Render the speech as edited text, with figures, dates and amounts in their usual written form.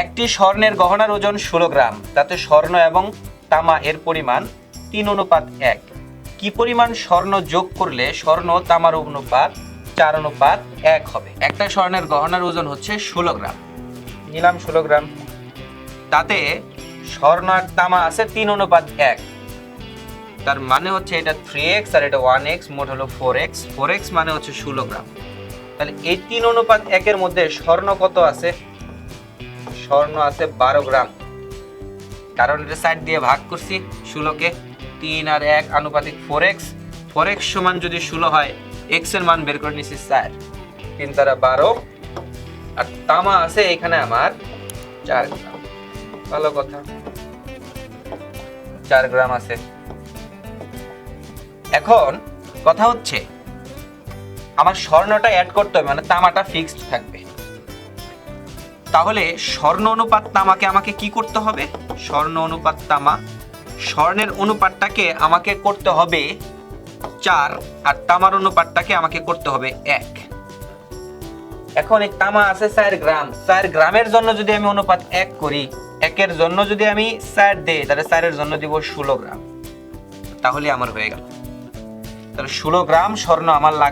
একটি স্বর্ণের গহনার ওজন 16 গ্রাম, তাতে স্বর্ণ এবং তামা এর পরিমাণ 3:1। কি পরিমাণ স্বর্ণ যোগ করলে স্বর্ণ ও তামার অনুপাত 4:1 হবে? একটা স্বর্ণের গহনার ওজন হচ্ছে 16 গ্রাম, নিলাম 16 গ্রাম, তাতে স্বর্ণ আর তামা আছে 3:1। তার মানে হচ্ছে এটা 3x আর এটা 1x, মোট হলো 4x। 4x মানে হচ্ছে 16 গ্রাম। তাহলে এই 3:1 এর মধ্যে স্বর্ণ কত আছে? স্বর্ণ আছে 12 গ্রাম, কারণ এটা সাইড দিয়ে ভাগ করছি 16কে। 3 আর 1 আনুপাতিক 4x। 4x সমান যদি 16 হয়, x এর মান বের করে নিছি 4, 3 তারা 12। আর তামা আছে এখানে আমার 4 গ্রাম। ভালো কথা, 4 গ্রাম আছে। এখন কথা হচ্ছে আমার স্বর্ণটা অ্যাড করতে হবে, মানে তামাটা ফিক্সড থাকবে। তাহলে স্বর্ণ অনুপাত তামাকে আমাকে কি করতে হবে? স্বর্ণ অনুপাত তামা, স্বর্ণের অনুপাতটাকে আমাকে করতে হবে 4 আর তামার অনুপাতটাকে আমাকে করতে হবে 1। এখন এই তামা আছে 4 গ্রাম, 4 গ্রামের জন্য যদি আমি অনুপাত 1 করি, 1 এর জন্য যদি আমি 4 দেই, তাহলে 4 এর জন্য দিব 16 গ্রাম। তাহলে আমার হয়ে গেল। তাহলে 16 গ্রাম স্বর্ণ আমার